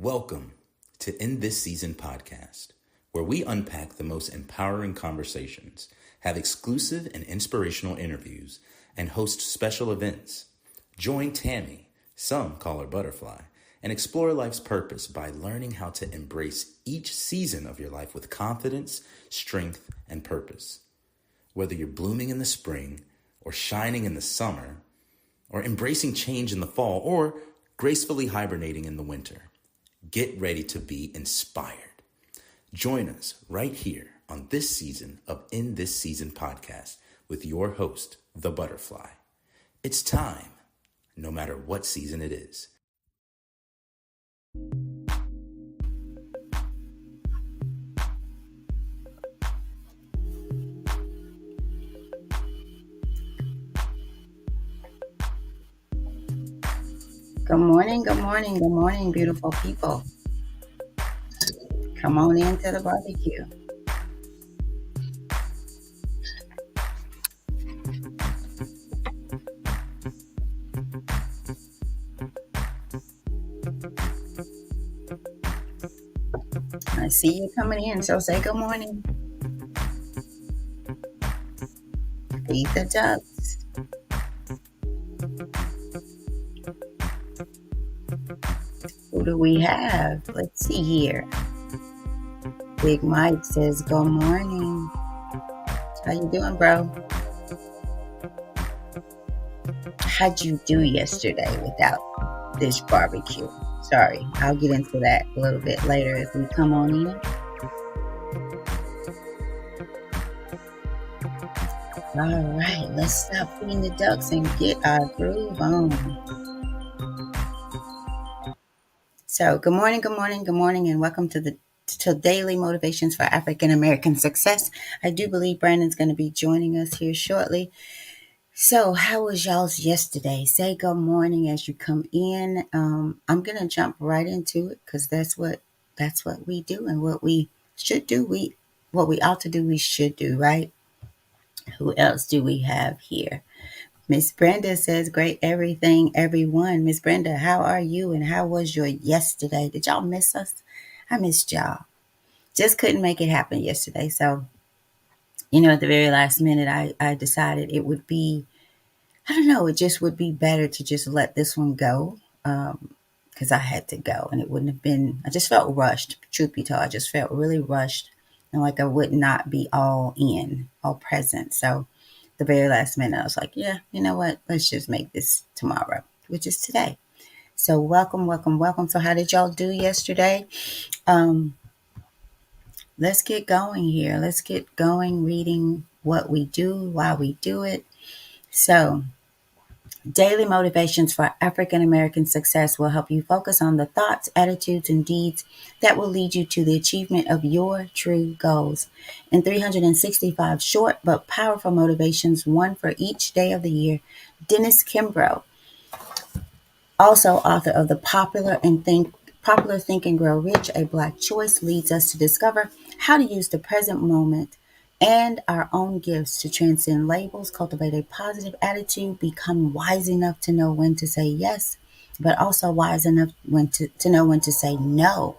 Welcome to In This Season podcast, where we unpack the most empowering conversations, have exclusive and inspirational interviews, and host special events. Join Tammy, some call her Butterfly, and explore life's purpose by learning how to embrace each season of your life with confidence, strength, and purpose. Whether you're blooming in the spring, or shining in the summer, or embracing change in the fall, or gracefully hibernating in the winter, get ready to be inspired. Join us right here on this season of In This Season podcast with your host, The Butterfly. It's time, no matter what season it is. Good morning, beautiful people. Come on into the barbecue. I see you coming in, so say good morning. Feed the ducks. Who do we have? Let's see here. Big Mike says good morning. How you doing, bro? How'd you do yesterday without this barbecue? Sorry, I'll get into that a little bit later as we come on in. All right, let's stop feeding the ducks and get our groove on. So, good morning, and welcome to Daily Motivations for African American Success. I do believe Brandon's going to be joining us here shortly. So, how was y'all's yesterday? Say good morning as you come in. I'm going to jump right into it because that's what we do and what we should do. What we ought to do, we should do, right? Who else do we have here? Miss Brenda says, great everything, everyone. Miss Brenda, how are you and how was your yesterday? Did y'all miss us? I missed y'all. Just couldn't make it happen yesterday. So, at the very last minute, I decided it would be, it just would be better to just let this one go because I had to go and it wouldn't have been, I just felt rushed, truth be told. I just felt really rushed and like I would not be all present. So, the very last minute, I was like, yeah, you know what? Let's just make this tomorrow, which is today. So welcome. So how did y'all do yesterday? Let's get going here. Let's get going reading what we do, why we do it. So Daily Motivations for African American Success will help you focus on the thoughts, attitudes, and deeds that will lead you to the achievement of your true goals. In 365 short but powerful motivations, one for each day of the year, Dennis Kimbro, also author of the popular Think and Grow Rich, A Black Choice, leads us to discover how to use the present moment and our own gifts to transcend labels, cultivate a positive attitude, become wise enough to know when to say yes, but also wise enough to know when to say no,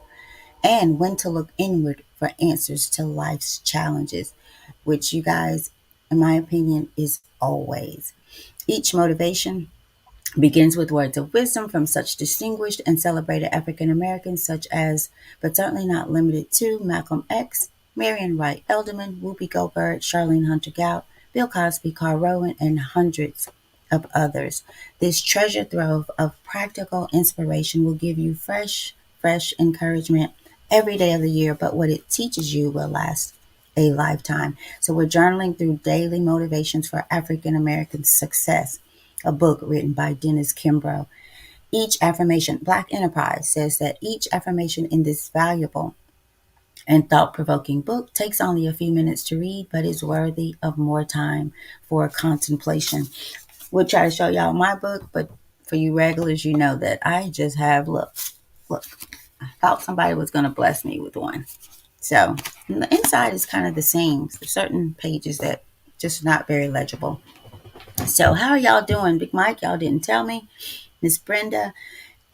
and when to look inward for answers to life's challenges, which you guys, in my opinion, is always. Each motivation begins with words of wisdom from such distinguished and celebrated African Americans such as, but certainly not limited to, Malcolm X, Marion Wright Elderman, Whoopi Goldberg, Charlene Hunter Gout, Bill Cosby, Carl Rowan, and hundreds of others. This treasure trove of practical inspiration will give you fresh encouragement every day of the year, but what it teaches you will last a lifetime. So we're journaling through Daily Motivations for African American Success, a book written by Dennis Kimbro. Each affirmation, Black Enterprise says that each affirmation in this valuable and thought-provoking book takes only a few minutes to read, but is worthy of more time for contemplation. We'll try to show y'all my book, but for you regulars, you know that I just have, look, I thought somebody was going to bless me with one. So the inside is kind of the same. There's certain pages that just not very legible. So how are y'all doing? Big Mike, y'all didn't tell me. Miss Brenda,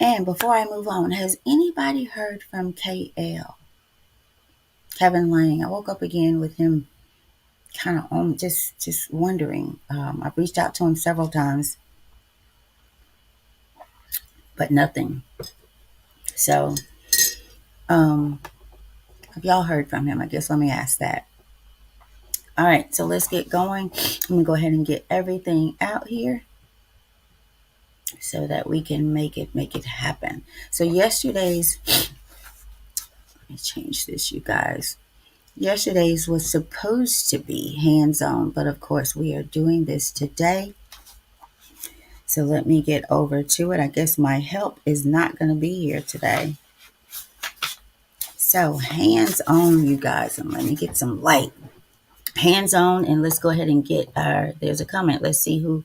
And before I move on, has anybody heard from KL? Kevin Lang. I woke up again with him kind of on just wondering. I've reached out to him several times, but nothing. So, um, have y'all heard from him? I guess let me ask that. All right, so let's get going. I'm gonna go ahead and get everything out here so that we can make it happen. So yesterday's, let me change this, you guys. Yesterday's was supposed to be hands-on, but of course we are doing this today. So let me get over to it. I guess my help is not going to be here today. So hands-on, you guys, and let me get some light. Hands-on, and let's go ahead and get our, there's a comment. Let's see who.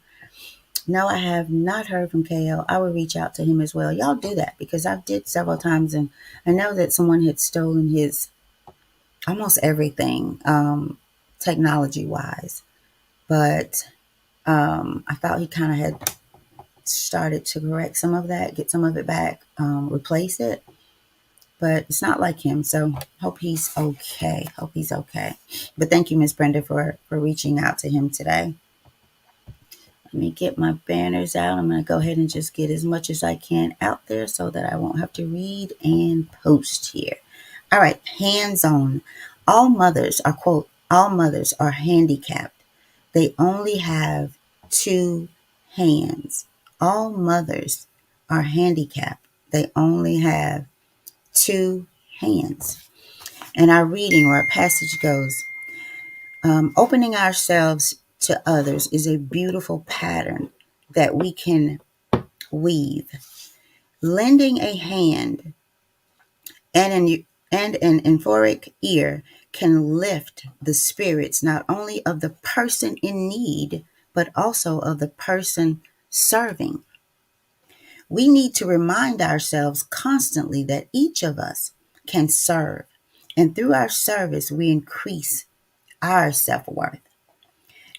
No, I have not heard from KL. I will reach out to him as well. Y'all do that because I've did several times, and I know that someone had stolen his almost everything, technology-wise. But I thought he kind of had started to correct some of that, get some of it back, replace it. But it's not like him, so hope he's okay. Hope he's okay. But thank you, Miss Brenda, for reaching out to him today. Let me get my banners out. I'm going to go ahead and just get as much as I can out there so that I won't have to read and post here. All right, hands on. All mothers are, quote, all mothers are handicapped. They only have two hands. All mothers are handicapped. They only have two hands. And our reading or our passage goes, opening ourselves to others is a beautiful pattern that we can weave. Lending a hand and an euphoric ear can lift the spirits not only of the person in need, but also of the person serving. We need to remind ourselves constantly that each of us can serve, and through our service, we increase our self worth.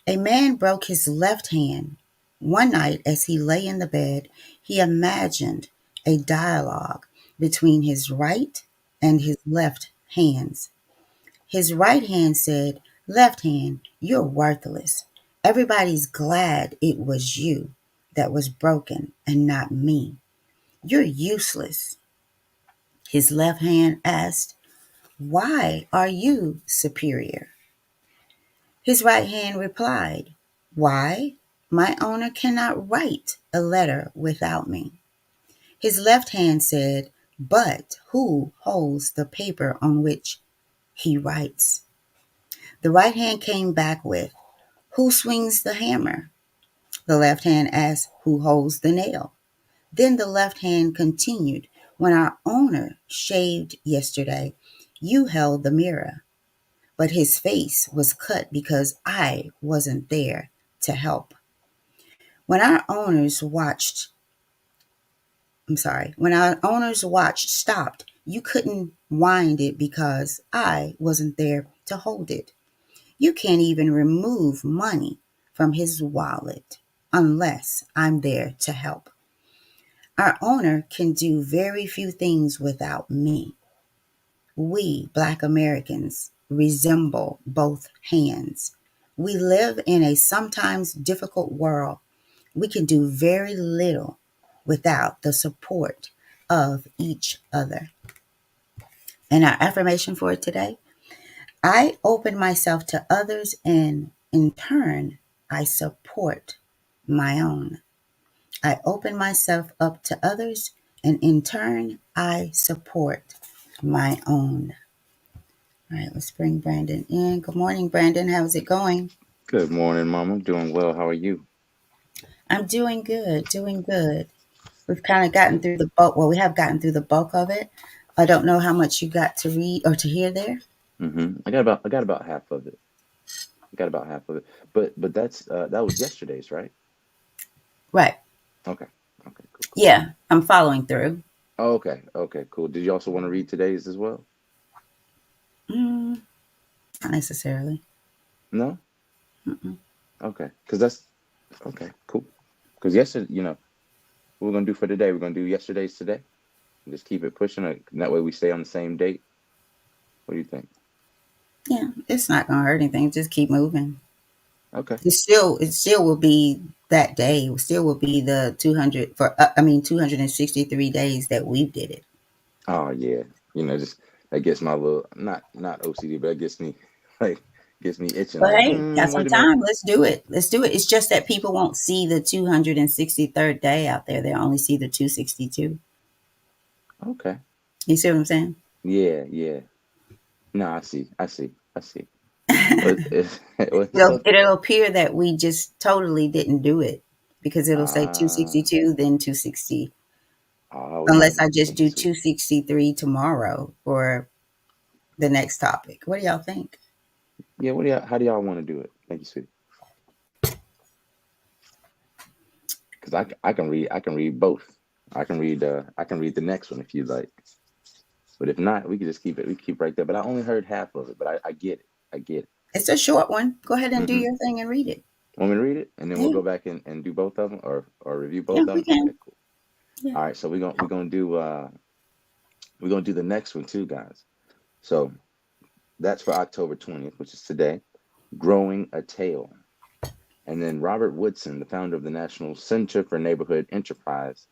A man broke his left hand. One night, as he lay in the bed, he imagined a dialogue between his right and his left hands. His right hand said, "Left hand, you're worthless. Everybody's glad it was you that was broken and not me. You're useless." His left hand asked, "Why are you superior?" His right hand replied, "Why? My owner cannot write a letter without me." His left hand said, "But who holds the paper on which he writes?" The right hand came back with, "Who swings the hammer?" The left hand asked, "Who holds the nail?" Then the left hand continued, "When our owner shaved yesterday, you held the mirror, but his face was cut because I wasn't there to help. When our owners watched, when our owner's watch stopped, you couldn't wind it because I wasn't there to hold it. You can't even remove money from his wallet unless I'm there to help. Our owner can do very few things without me. We, Black Americans, resemble both hands. We live in a sometimes difficult world. We can do very little without the support of each other." And our affirmation for today, I open myself to others and in turn, I support my own. I open myself up to others and in turn, I support my own. All right, let's bring Brandon in. Good morning, Brandon. How's it going? Good morning, Mama. Doing well. How are you? I'm doing good, doing good. We've kind of gotten through the bulk. Well, we have gotten through the bulk of it. I don't know how much you got to read or to hear there. I got about half of it. I got about half of it. But that's that was yesterday's, right? Right. Okay. Okay. Cool. Cool. Yeah, I'm following through. Oh, okay. Okay. Cool. Did you also want to read today's as well? Mm, not necessarily. No. Mm-mm. Okay. Because that's okay. Cool. Because yesterday, What we're gonna do for today? We're gonna do yesterday's today. Just keep it pushing. And that way we stay on the same date. What do you think? Yeah, it's not gonna hurt anything. Just keep moving. Okay. It still will be that day. It still will be the 200 for. I mean, 263 days that we did it. Oh yeah. Just that gets my little not OCD, but that gets me like gets me itching. But Like, hey, got some wait a minute. time. Let's do it. Let's do it. It's just that people won't see the 263rd day out there. They'll only see the 262. Okay. You see what I'm saying? Yeah, yeah. No, I see. I see. I see. Well, It'll, it'll appear that we just totally didn't do it because it'll say uh, 262, then 260. I would Unless love I it. just Thank you, do sweet. 263 tomorrow for the next topic. What do y'all think? Yeah, how do y'all want to do it? Thank you, sweet. Because I can read both. I can read the next one if you like. But if not, we can just keep it. We keep right there. But I only heard half of it. But I get it. I get it. It's a short one. Go ahead and do Mm-hmm. your thing and read it. Want me to read it, and then we'll Yeah, go back and do both of them, or review yeah, both of we them. Okay, can. cool. Yeah. All right, so we're gonna do the next one too, guys. So that's for October 20th, which is today. Growing a tail. And then Robert Woodson, the founder of the National Center for Neighborhood Enterprise,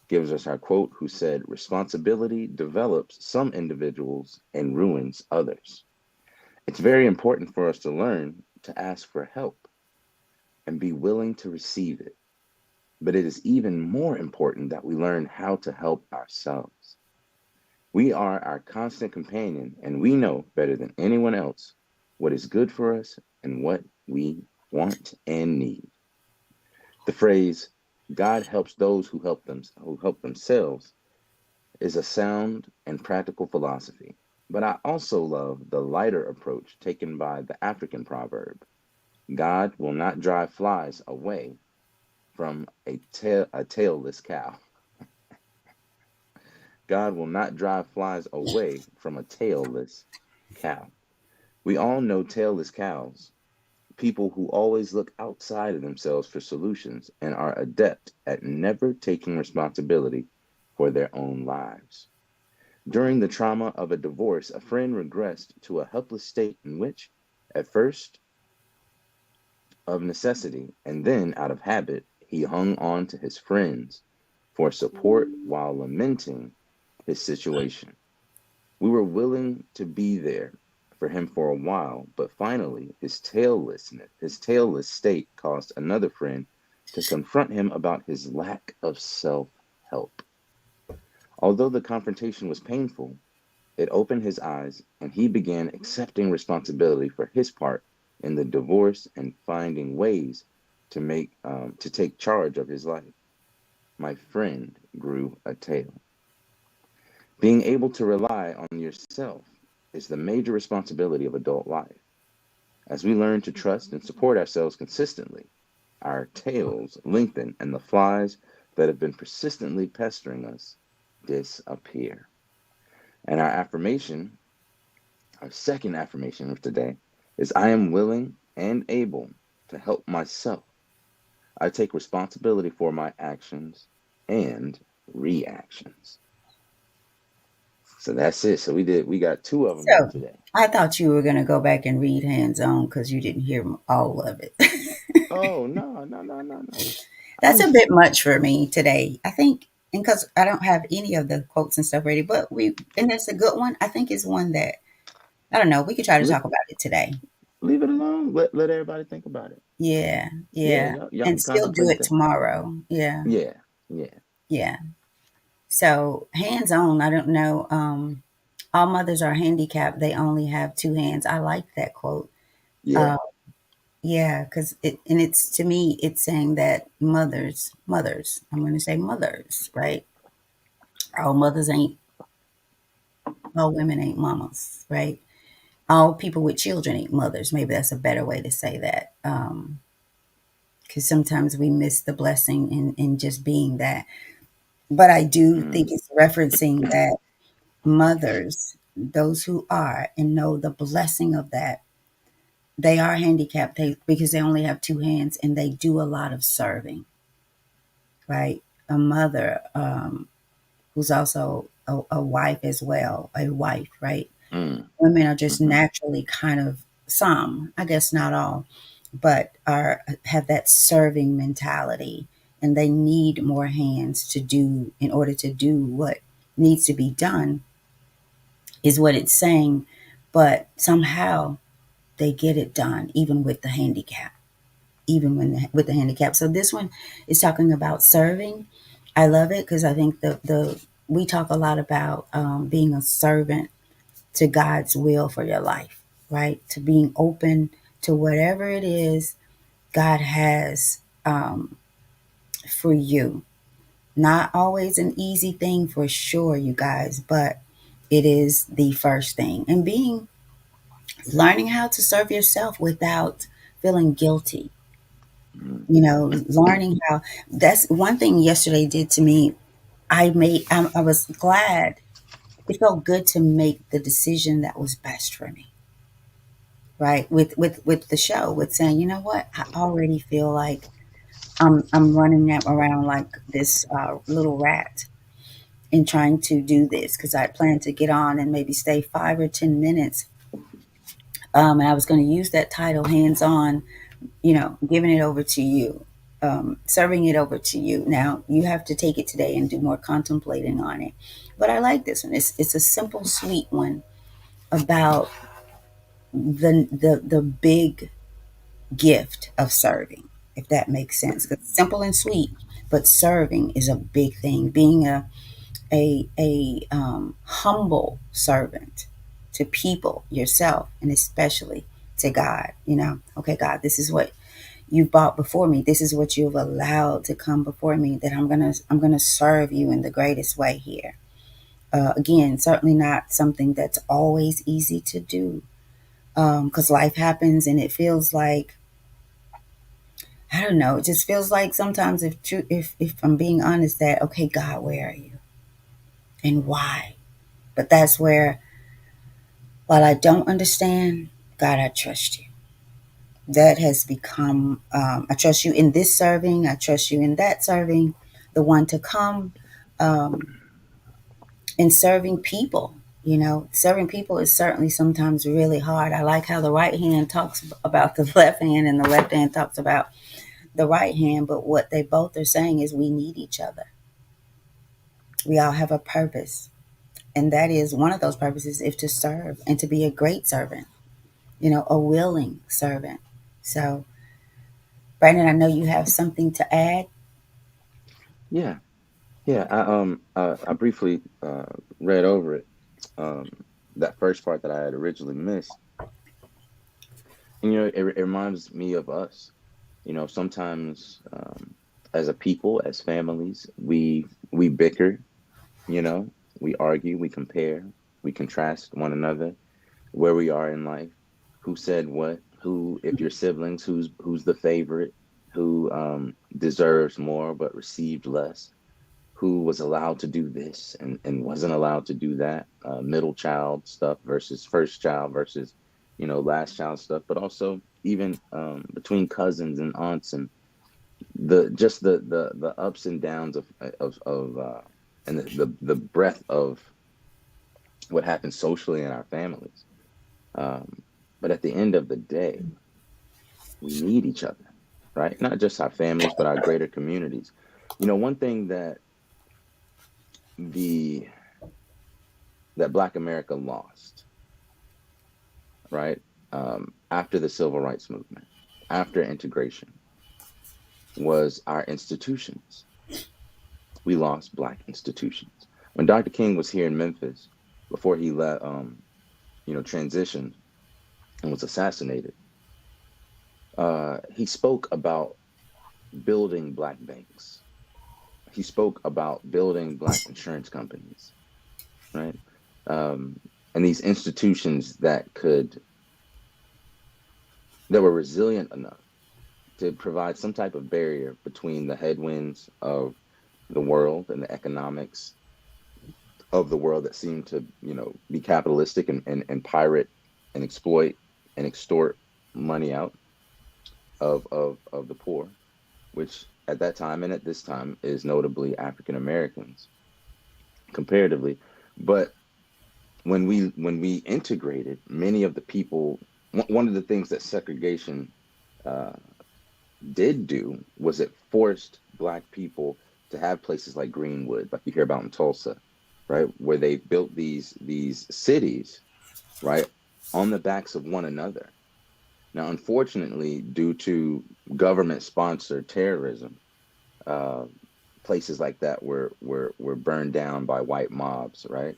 gives us our quote, who said, "Responsibility develops some individuals and ruins others." It's very important for us to learn to ask for help and be willing to receive it. But it is even more important that we learn how to help ourselves. We are our constant companion, and we know better than anyone else what is good for us and what we want and need. The phrase "God helps those who help themselves" is a sound and practical philosophy. But I also love the lighter approach taken by the African proverb: "God will not drive flies away from a tailless cow." God will not drive flies away from a tailless cow. We all know tailless cows, people who always look outside of themselves for solutions and are adept at never taking responsibility for their own lives. During the trauma of a divorce, a friend regressed to a helpless state in which, at first of necessity and then out of habit, he hung on to his friends for support while lamenting his situation. We were willing to be there for him for a while, but finally his tailless state caused another friend to confront him about his lack of self-help. Although the confrontation was painful, it opened his eyes and he began accepting responsibility for his part in the divorce and finding ways to take charge of his life. My friend grew a tail. Being able to rely on yourself is the major responsibility of adult life. As we learn to trust and support ourselves consistently, our tails lengthen and the flies that have been persistently pestering us disappear. And our second affirmation of today is: I am willing and able to help myself. I take responsibility for my actions and reactions. So that's it. So we got two of them done So today. I thought you were going to go back and read hands on because you didn't hear all of it. Oh no, no, no, no, no. That's I'm a bit much for me today. I think, and because I don't have any of the quotes and stuff ready, and it's a good one. I think it's one that, I don't know, we could try to leave, talk about it today. leave it alone. Let everybody think about it. Yeah, Yeah, yeah. y'all And can still do contemplate it that. tomorrow. Yeah, Yeah, yeah, yeah. So hands on, I don't know. All mothers are handicapped. They only have two hands. I like that quote. yeah. Uh, yeah, because it's to me, it's saying that mothers, I'm going to say mothers, right? All mothers ain't, all women ain't mamas, right? All people with children ain't mothers. Maybe that's a better way to say that. Because sometimes we miss the blessing in just being that. But I do think Mm, it's referencing that mothers, those who are and know the blessing of that, they are handicapped because they only have two hands and they do a lot of serving, right? a mother who's also a wife as well, a wife, right? Mm, Women are just hmm. naturally kind of, some, I guess not all, but are have that serving mentality, and they need more hands to do in order to do what needs to be done, is what it's saying. But somehow they get it done even with the handicap, even when with the handicap. So this one is talking about serving. I love it because I think the we talk a lot about being a servant to God's will for your life, right? To being open to whatever it is God has for you. Not always an easy thing for sure, you guys, but it is the first thing. And learning how to serve yourself without feeling guilty. Mm. Learning how, that's one thing yesterday did to me. I was glad. It felt good to make the decision that was best for me, right? With the show, with saying, you know what, I already feel like I'm running around like this little rat in trying to do this because I planned to get on and maybe stay 5 or 10 minutes. And I was going to use that title, hands on, giving it over to you, serving it over to you. Now you have to take it today and do more contemplating on it. But I like this one. It's a simple, sweet one about the big gift of serving, if that makes sense. 'Cause it's simple and sweet, but serving is a big thing. Being a humble servant to people, yourself, and especially to God. Okay, God, this is what you've brought before me. This is what you've allowed to come before me. That I'm gonna serve you in the greatest way here. Again, certainly not something that's always easy to do, because life happens and it feels like, I don't know. It just feels like sometimes, if I'm being honest, that okay, God, where are you and why? But that's where, while I don't understand, God, I trust you. That has become, I trust you in this serving. I trust you in that serving, the one to come, um, in serving people. Serving people is certainly sometimes really hard. I like how the right hand talks about the left hand and the left hand talks about the right hand, but what they both are saying is we need each other. We all have a purpose, and that is one of those purposes is to serve and to be a great servant, a willing servant. So, Brandon, I know you have something to add. Yeah, yeah. I briefly read over it. Um, that first part that I had originally missed, and it reminds me of us. Sometimes as a people, as families, we bicker. You know, we argue, we compare, we contrast one another, where we are in life, who said what, who, if you're siblings, who's the favorite, who deserves more but received less, who was allowed to do this and wasn't allowed to do that, middle child stuff versus first child versus last child stuff, but also even between cousins and aunts, and the ups and downs of and the breadth of what happens socially in our families. Um, but at the end of the day, we need each other, right? Not just our families, but our greater communities. One thing the that Black America lost, right? After the civil rights movement, after integration, was our institutions. We lost Black institutions. When Dr. King was here in Memphis, before he transitioned and was assassinated, he spoke about building Black banks. He spoke about building Black insurance companies, right? Um, and these institutions that were resilient enough to provide some type of barrier between the headwinds of the world and the economics of the world that seemed to, be capitalistic and pirate and exploit and extort money out of the poor, which at that time and at this time is notably African Americans comparatively. But when we integrated, many of the people, one of the things that segregation uh, did do was it forced Black people to have places like Greenwood, like you hear about in Tulsa, right, where they built these cities, right, on the backs of one another. Now, unfortunately, due to government sponsored terrorism, uh, places like that were burned down by white mobs, right?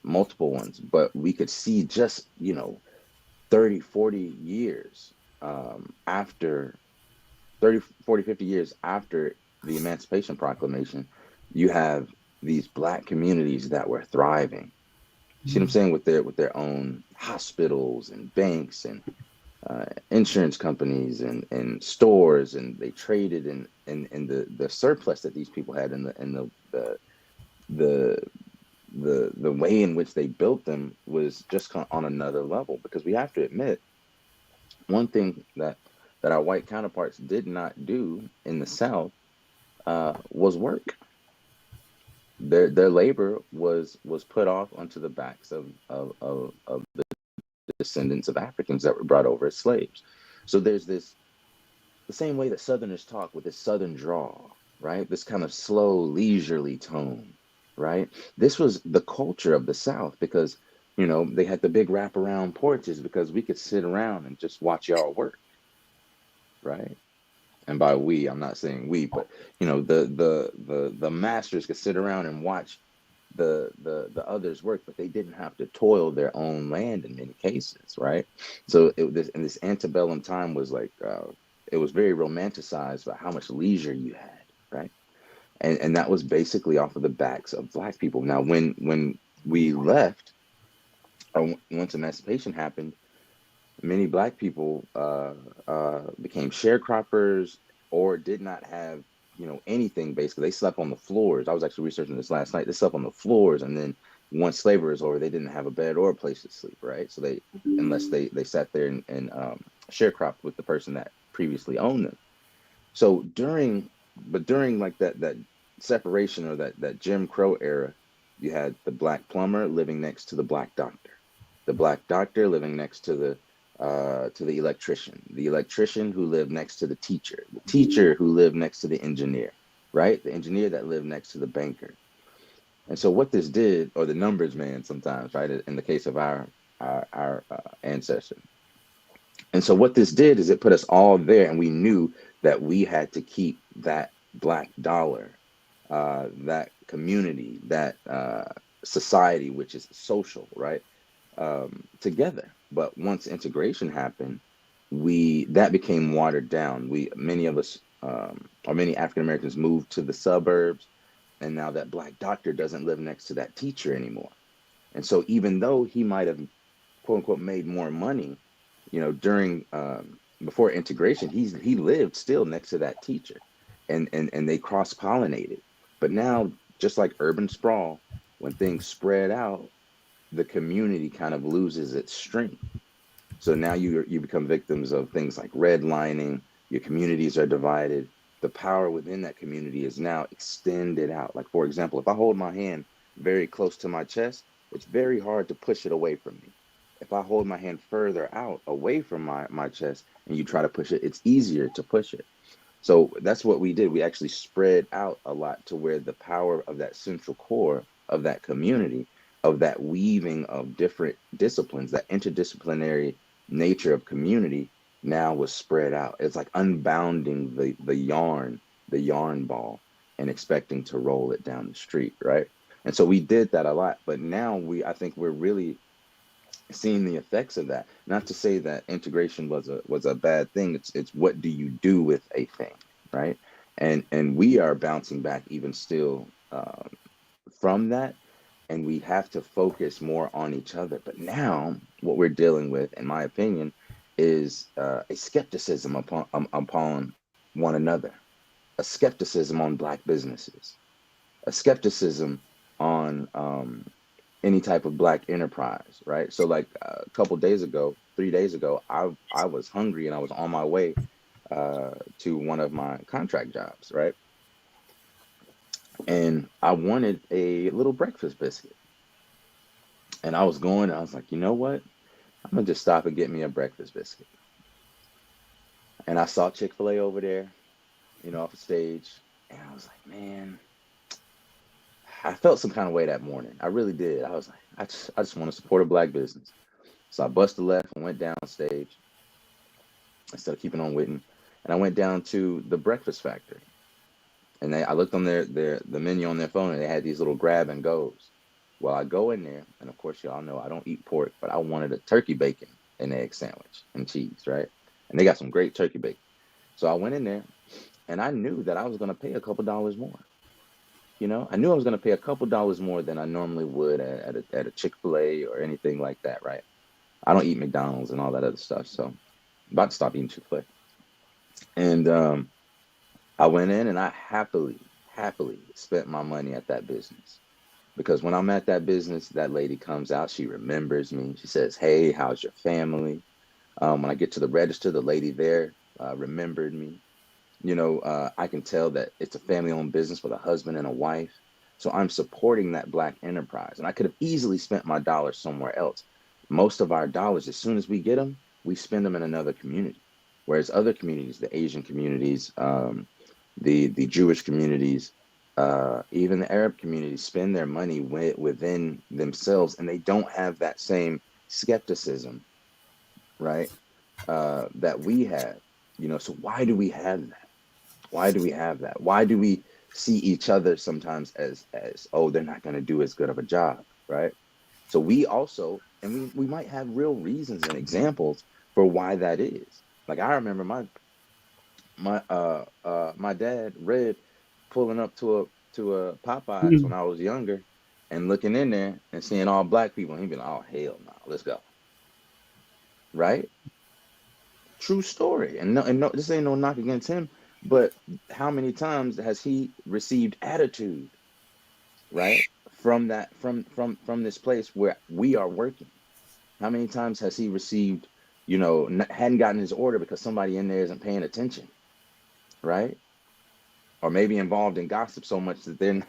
Multiple ones, but we could see just 30, 40 years after 30, 40, 50 years after the Emancipation Proclamation, you have these Black communities that were thriving. You see what I'm saying, with their own hospitals and banks and insurance companies and stores, and they traded in the surplus that these people had, and the the way in which they built them was just on another level. Because we have to admit, one thing that our white counterparts did not do in the South was work. Their labor was put off onto the backs of the descendants of Africans that were brought over as slaves. So there's this, the same way that Southerners talk with this Southern drawl, right? This kind of slow, leisurely tone, right? This was the culture of the South, because, they had the big wraparound porches because we could sit around and just watch y'all work, right? And by we, I'm not saying we, but the masters could sit around and watch the others work, but they didn't have to toil their own land in many cases, right? So this antebellum time was like it was very romanticized by how much leisure you had, right? And that was basically off of the backs of Black people. Now, when we left, or once emancipation happened, many Black people became sharecroppers, or did not have anything. Basically, they slept on the floors. I was actually researching this last night. They slept on the floors, and then once slavery was over, they didn't have a bed or a place to sleep, right? So unless they sat there and sharecropped with the person that previously owned them. So during like that separation, or that Jim Crow era, you had the Black plumber living next to the Black doctor, the Black doctor living next to the electrician who lived next to the teacher who lived next to the engineer, right? The engineer that lived next to the banker. And so what this did, or the numbers man sometimes, right? In the case of our ancestors. And so what this did is it put us all there, and we knew that we had to keep that Black dollar, that community, that society, which is social, right? Together. But once integration happened, we that became watered down. Many of us, or many African Americans, moved to the suburbs, and now that Black doctor doesn't live next to that teacher anymore. And so even though he might have, quote unquote, made more money, during before integration, he lived still next to that teacher, and they cross pollinated. But now, just like urban sprawl, when things spread out, the community kind of loses its strength. So now you become victims of things like redlining. Your communities are divided. The power within that community is now extended out. Like, for example, if I hold my hand very close to my chest, it's very hard to push it away from me. If I hold my hand further out away from my chest and you try to push it, it's easier to push it. So that's what we did. We actually spread out a lot to where the power of that central core of that community, of that weaving of different disciplines, that interdisciplinary nature of community, now was spread out. It's like unbounding the yarn ball, and expecting to roll it down the street, right? And so we did that a lot. But now I think we're really seeing the effects of that. Not to say that integration was a bad thing. It's what do you do with a thing, right? And we are bouncing back even still from that, and we have to focus more on each other. But now what we're dealing with, in my opinion, is a skepticism upon one another, a skepticism on Black businesses, a skepticism on any type of Black enterprise, right? So like a couple days ago, 3 days ago, I was hungry, and I was on my way to one of my contract jobs, right? And I wanted a little breakfast biscuit. And I was going, and I was like, you know what? I'm gonna just stop and get me a breakfast biscuit. And I saw Chick-fil-A over there, off the stage, and I was like, man, I felt some kind of way that morning. I really did. I was like, I just want to support a black business. So I busted left and went down stage instead of keeping on waiting. And I went down to the breakfast factory. And I looked on the menu on their phone, and they had these little grab and goes. Well, I go in there, and of course, y'all know I don't eat pork, but I wanted a turkey bacon and egg sandwich and cheese, right? And they got some great turkey bacon. So I went in there, and I knew that I was going to pay a couple dollars more. I knew I was going to pay a couple dollars more than I normally would at a Chick-fil-A or anything like that, right? I don't eat McDonald's and all that other stuff, so I'm about to stop eating Chick-fil-A. And I went in, and I happily spent my money at that business. Because when I'm at that business, that lady comes out, she remembers me. She says, hey, how's your family? When I get to the register, the lady there remembered me. I can tell that it's a family-owned business with a husband and a wife. So I'm supporting that black enterprise. And I could have easily spent my dollars somewhere else. Most of our dollars, as soon as we get them, we spend them in another community. Whereas other communities, the Asian communities, the Jewish communities, even the Arab communities, spend their money within themselves, and they don't have that same skepticism, right? That we have. So why do we have that? Why do we have that? Why do we see each other sometimes as oh, they're not going to do as good of a job, right? So we also, and we might have real reasons and examples for why that is. Like I remember my dad Red pulling up to a Popeyes when Mhm. I was younger and looking in there and seeing all black people, and he'd be like, oh hell no, let's go, right? True story. And no, this ain't no knock against him, but how many times has he received attitude, right? From that from this place where we are working? How many times has he received, hadn't gotten his order because somebody in there isn't paying attention, right? Or maybe involved in gossip so much that they're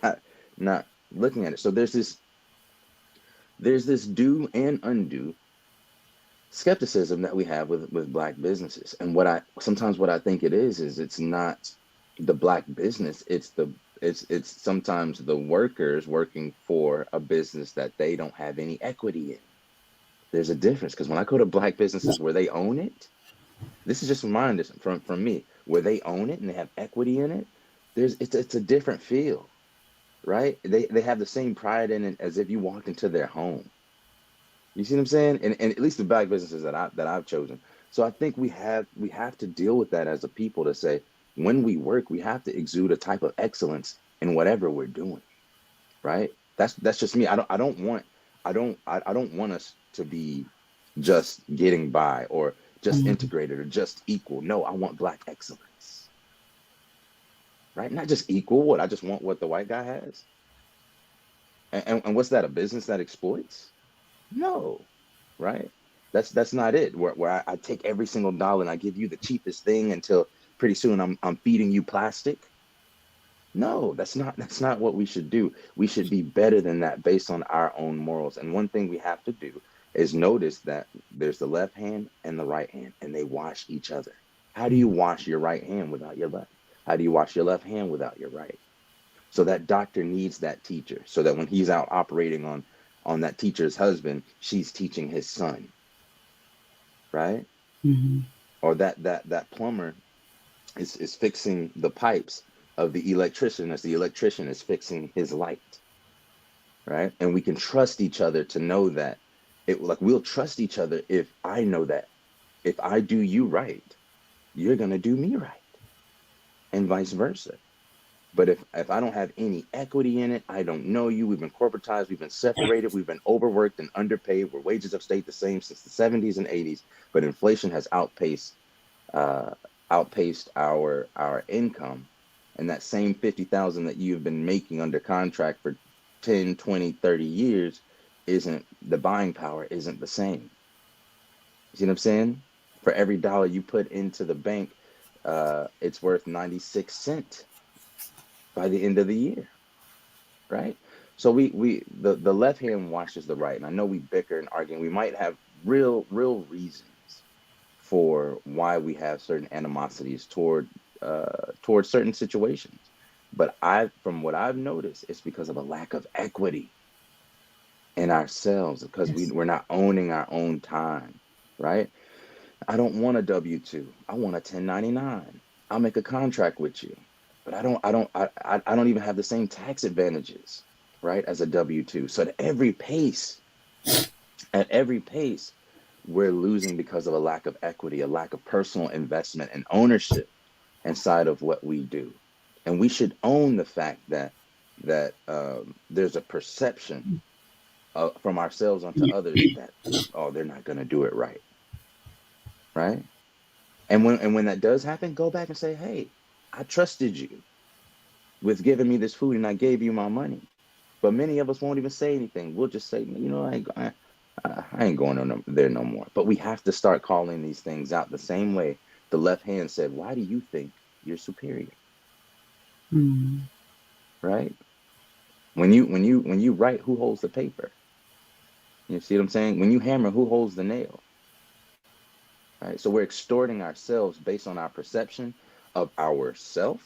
not looking at it. So there's this do and undo skepticism that we have with black businesses. And what I think it is it's not the black business, it's sometimes the workers working for a business that they don't have any equity in. There's a difference, because when I go to black businesses where they own it, this is just from me, where they own it and they have equity in it, it's a different feel, right? They have the same pride in it as if you walked into their home. You see what I'm saying? And at least the black businesses that I've chosen. So I think we have to deal with that as a people, to say, when we work, we have to exude a type of excellence in whatever we're doing, right? That's just me. I don't want us to be just getting by, or just Mhm. integrated, or just equal. No, I want black excellence, right? Not just equal. What, I just want what the white guy has. And what's that? A business that exploits? No, right? That's not it. Where I take every single dollar and I give you the cheapest thing until pretty soon I'm feeding you plastic. No, that's not what we should do. We should be better than that based on our own morals. And one thing we have to do is notice that there's the left hand and the right hand, and they wash each other. How do you wash your right hand without your left? How do you wash your left hand without your right? So that doctor needs that teacher, so that when he's out operating on that teacher's husband, she's teaching his son, right? Mhm. Or that plumber is fixing the pipes of the electrician, as the electrician is fixing his light, right? And we can trust each other to know that, we'll trust each other if I know that if I do you right, you're gonna do me right, and vice versa. But if I don't have any equity in it, I don't know you. We've been corporatized, we've been separated, we've been overworked and underpaid, where wages have stayed the same since the 70s and 80s, but inflation has uh, outpaced our income. And that same 50,000 that you've been making under contract for 10, 20, 30 years, isn't the buying power isn't the same. You see what I'm saying? For every dollar you put into the bank, it's worth 96 cents by the end of the year, right? So the left hand washes the right. And I know we bicker and argue, and we might have real reasons for why we have certain animosities toward certain situations. But from what I've noticed, it's because of a lack of equity in ourselves, because Yes. we're not owning our own time, right? I don't want a W-2. I want a 1099. I'll make a contract with you, but I don't even have the same tax advantages, right, as a W-2. So at every pace, we're losing because of a lack of equity, a lack of personal investment and ownership inside of what we do. And we should own the fact that there's a perception from ourselves onto others that, oh, they're not going to do it right, right? And when that does happen, go back and say, hey, I trusted you with giving me this food, and I gave you my money. But many of us won't even say anything. We'll just say, I ain't going there no more. But we have to start calling these things out the same way the left hand said, why do you think you're superior? Mm. Right? When you write, who holds the paper? You see what I'm saying? When you hammer, who holds the nail? Right? So we're extorting ourselves based on our perception of ourself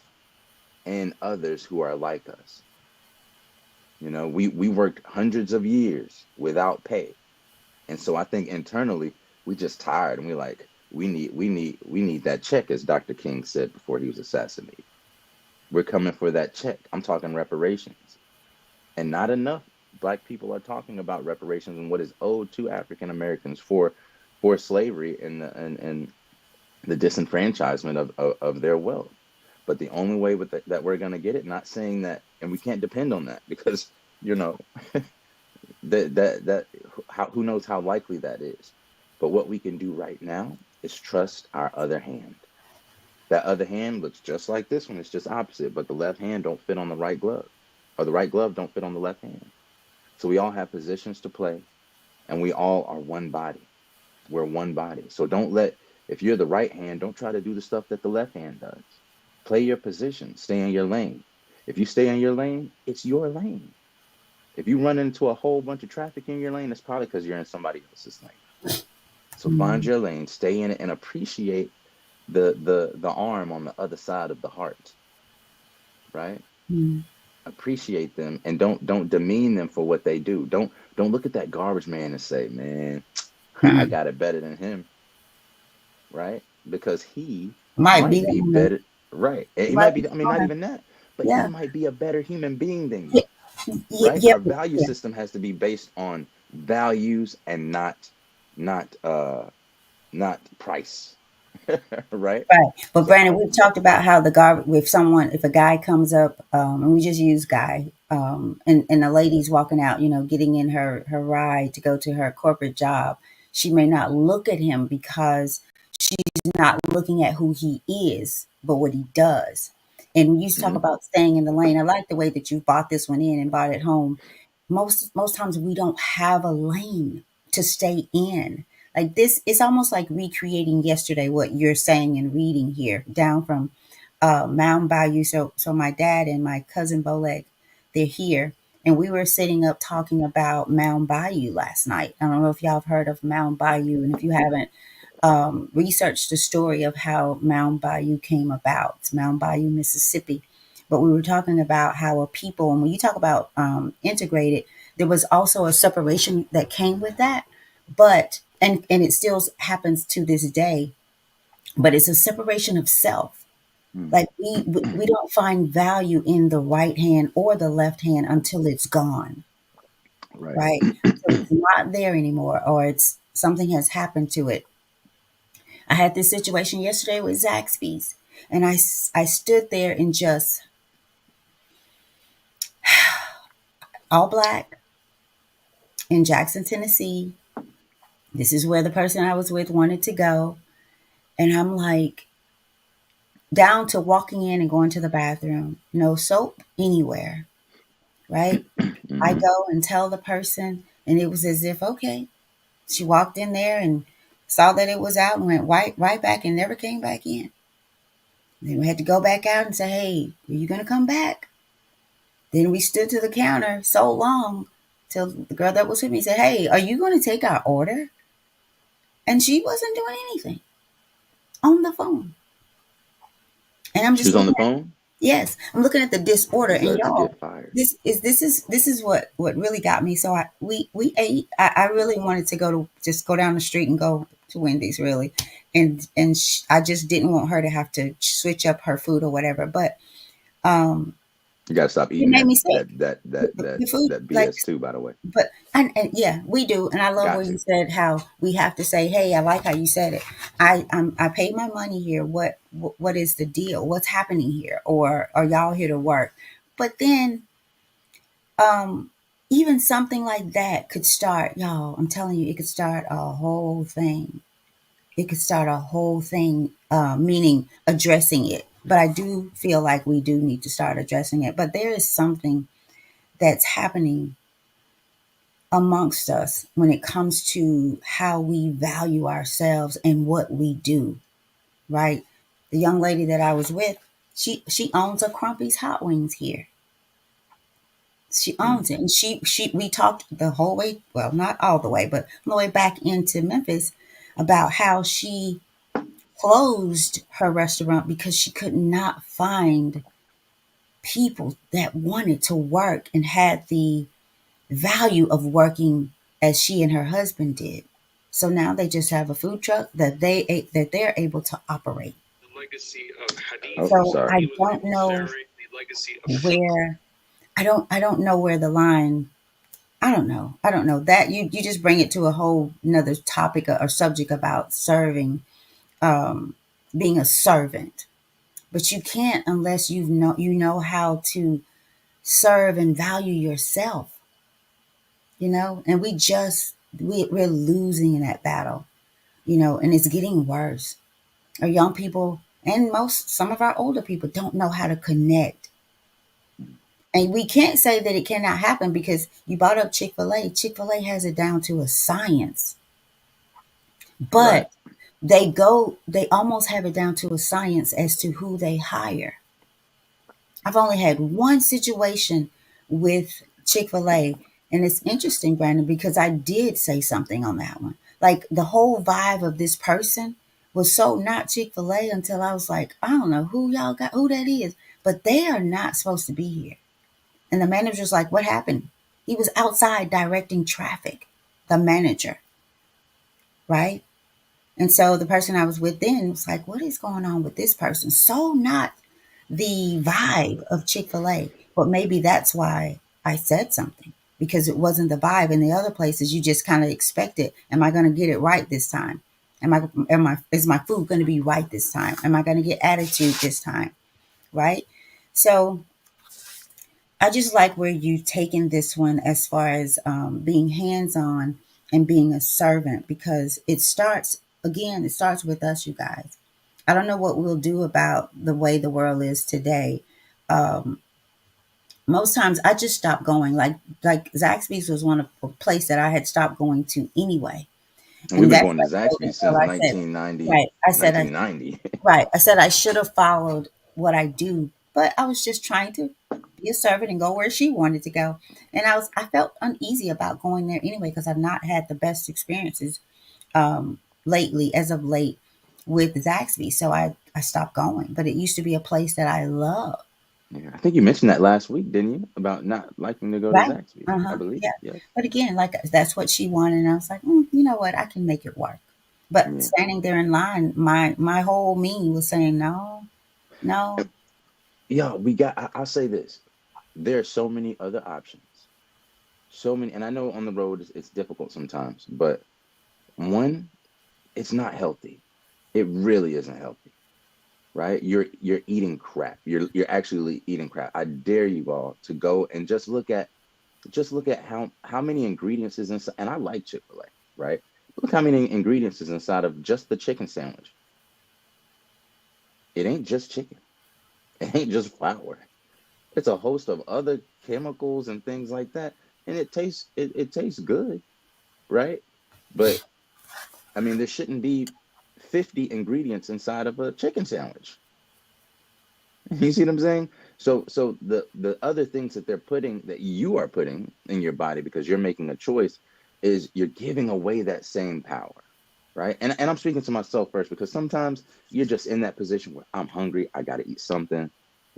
and others who are like us. We worked hundreds of years without pay. And so I think internally we just tired, and we're like, we need that check, as Dr. King said before he was assassinated. We're coming for that check. I'm talking reparations. And not enough Black people are talking about reparations and what is owed to African Americans for slavery and the disenfranchisement of their wealth. But the only way that we're going to get it, not saying that, and we can't depend on that, because you know that who knows how likely that is. But what we can do right now is trust our other hand. That other hand looks just like this one, it's just opposite, but the left hand don't fit on the right glove, or the right glove don't fit on the left hand. So we all have positions to play, and we all are one body. We're one body. So don't let, if you're the right hand, don't try to do the stuff that the left hand does. Play your position, stay in your lane. If you stay in your lane, it's your lane. If you run into a whole bunch of traffic in your lane, it's probably because you're in somebody else's lane. So find Mm. your lane, stay in it, and appreciate the arm on the other side of the heart, right? Mm. Appreciate them, and don't demean them for what they do. Don't look at that garbage man and say, man, I Mm. got it better than him, right? Because he Might be might be the better, right? He might might be be, I mean, not smarter. even that, but he Yeah. might be a better human being than Yeah. you, right? Yeah. Our value Yeah. system has to be based on values and not not price, right? Right. But So Brandon, we've talked about how the garbage, if a guy comes up, and we just use guy, and the lady's walking out, getting in her ride to go to her corporate job, she may not look at him because she's not looking at who he is, but what he does. And you talk mhm, about staying in the lane. I like the way that you bought this one in and bought it home. Most times we don't have a lane to stay in. Like this, it's almost like recreating yesterday what you're saying and reading here down from Mound Bayou. So my dad and my cousin Boleg, they're here, and we were sitting up talking about Mound Bayou last night. I don't know if y'all have heard of Mound Bayou, and if you haven't, researched the story of how Mound Bayou came about. It's Mound Bayou, Mississippi. But we were talking about how a people, and when you talk about integrated, there was also a separation that came with that. But and it still happens to this day. But it's a separation of self. mm, Like we don't find value in the right hand or the left hand until it's gone, right. right? So it's not there anymore, or it's something has happened to it. I had this situation yesterday with Zaxby's, and I stood there in just all black in Jackson, Tennessee. This is where the person I was with wanted to go. And I'm like, down to walking in and going to the bathroom, no soap anywhere, right? I hmm go and tell the person, and it was as if, okay, she walked in there and saw that it was out and went right back and never came back in. Then we had to go back out and say, hey, are you going to come back? Then we stood to the counter so long till the girl that was with me said, hey, are you going to take our order? And she wasn't doing anything on the phone. And I'm She just was on looking the at, phone. yes, I'm looking at the disorder. And Deserve to y'all, get fired. this is what really got me. So we ate. I really wanted to go down the street and go to Wendy's really, and I just didn't want her to have to switch up her food or whatever. But um, You got to stop it eating made that me sick. that that that that The food, that like, BS too. By the way, but and yeah, we do. And I love where got you to. said how we have to say, hey, I like how you said it. I paid my money here. What is the deal? What's happening here? Or are y'all here to work? But then um even something like that could start, y'all, I'm telling you, it could start a whole thing. It could start a whole thing, meaning addressing it. But I do feel like we do need to start addressing it. But there is something that's happening amongst us when it comes to how we value ourselves and what we do, right? The young lady that I was with, she owns a Crumpy's Hot Wings here. She Mm. owns it. And she we talked the whole way, well, not all the way, but on the way back into Memphis about how she closed her restaurant because she could not find people that wanted to work and had the value of working as she and her husband did. So now they just have a food truck that they're able to operate. Oh, So sorry. I don't know where I don't know where the line. I don't know. I don't know that you just bring it to a whole another topic or subject about serving, um, being a servant. But you can't unless you know how to serve and value yourself. And we're losing in that battle. And it's getting worse. Our young people and some of our older people don't know how to connect. And we can't say that it cannot happen because you brought up Chick-fil-A. Chick-fil-A has it down to a science. Right. But they almost have it down to a science as to who they hire. I've only had one situation with Chick-fil-A, and it's interesting, Brandon, because I did say something on that one. Like the whole vibe of this person was so not Chick-fil-A until I was like, I don't know who y'all got, who that is, but they are not supposed to be here. And the manager's like, what happened? He was outside directing traffic, the manager, right? And so the person I was with then was like, what is going on with this person? So not the vibe of Chick-fil-A. But maybe that's why I said something because it wasn't the vibe. In the other places, you just kind of expect it. Am I going to get it right this time? Is my food going to be right this time? Am I going to get attitude this time? Right? So I just like where you've taken this one as far as being hands on and being a servant because it starts with us, you guys. I don't know what we'll do about the way the world is today. Um, Most times I just stopped going. Like Zaxby's was one of a place that I had stopped going to anyway. And we've And been that's going to what I told Zaxby's myself. since I said, 1990. right. I said, 1990. right. I said I should have followed what I do, but I was just trying to be a servant and go where she wanted to go. And I felt uneasy about going there anyway because I've not had the best experiences lately, as of late, with Zaxby. So I stopped going. But it used to be a place that I love. Yeah, I think you mentioned that last week, didn't you? About not liking to go to Right. Zaxby's, I Uh-huh. believe. Yeah. Yes. But again, like that's what she wanted. And I was like, you know what? I can make it work. But Yeah. standing there in line, my whole me was saying, no, no. Yeah, I'll say this. There are so many other options. So many, and I know on the road it's difficult sometimes, but one, it's not healthy. It really isn't healthy, right? You're eating crap. You're actually eating crap. I dare you all to go and just look at how many ingredients is inside. And I like Chick-fil-A, right? Look how many ingredients is inside of just the chicken sandwich. It ain't just chicken. It ain't just flour. It's a host of other chemicals and things like that. And it tastes good, right? But I mean, there shouldn't be 50 ingredients inside of a chicken sandwich. You see what I'm saying? So the other things that they're putting, that you are putting in your body because you're making a choice, is you're giving away that same power, right? And I'm speaking to myself first, because sometimes you're just in that position where I'm hungry, I got to eat something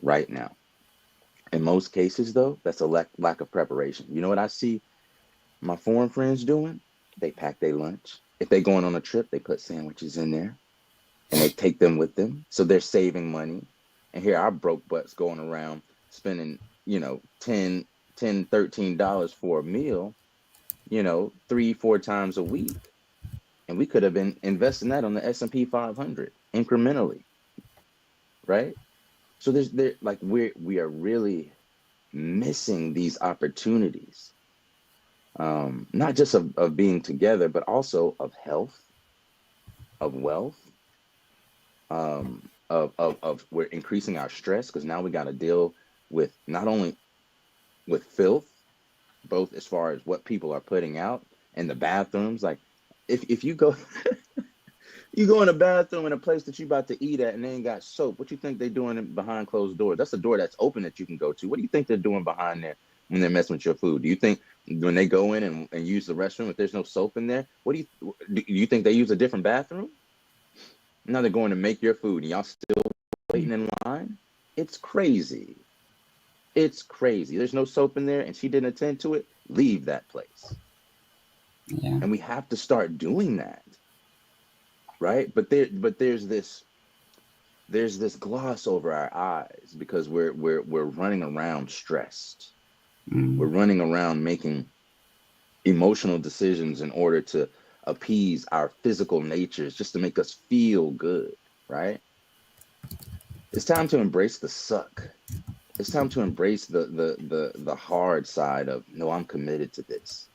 right now. In most cases, though, that's a lack of preparation. You know what I see my foreign friends doing? They pack their lunch. If they going on a trip, they put sandwiches in there and they take them with them. So they're saving money. And here our broke butts going around spending, 10, $13 for a meal, 3, 4 times a week. And we could have been investing that on the S&P 500 incrementally, right? So there, like, we are really missing these opportunities, not just of being together, but also of health, of wealth, of we're increasing our stress, because now we got to deal with not only with filth, both as far as what people are putting out in the bathrooms. Like, if you go you go in a bathroom in a place that you about to eat at and they ain't got soap, what you think they doing behind closed doors? That's a door that's open that you can go to. What do you think they're doing behind there when they're messing with your food? Do you think when they go in and use the restroom, if there's no soap in there, do you think they use a different bathroom? Now they're going to make your food and y'all still waiting in line? It's crazy. It's crazy. There's no soap in there and she didn't attend to it. Leave that place. Yeah. And we have to start doing that, right? But there's this gloss over our eyes because we're running around stressed. We're running around making emotional decisions in order to appease our physical natures, just to make us feel good, right? It's time to embrace the suck. It's time to embrace the hard side of, no, I'm committed to this.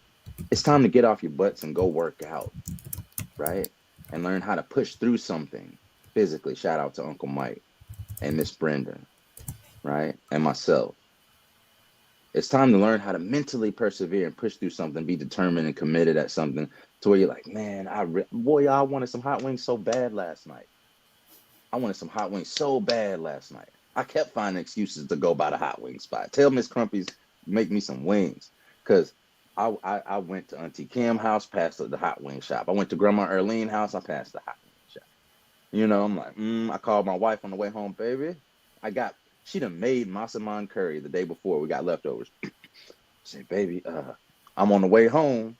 It's time to get off your butts and go work out, right? And learn how to push through something physically. Shout out to Uncle Mike and Miss Brenda, right? And myself. It's time to learn how to mentally persevere and push through something, be determined and committed at something, to where you're like, man, boy, I wanted some hot wings so bad last night. I wanted some hot wings so bad last night. I kept finding excuses to go by the hot wing spot. Tell Miss Crumpy's make me some wings, because I went to Auntie Kim house, passed the hot wing shop. I went to Grandma Erlene house, I passed the hot wing shop. I'm like, I called my wife on the way home, baby. She done made masaman curry the day before. We got leftovers. I said, baby, I'm on the way home,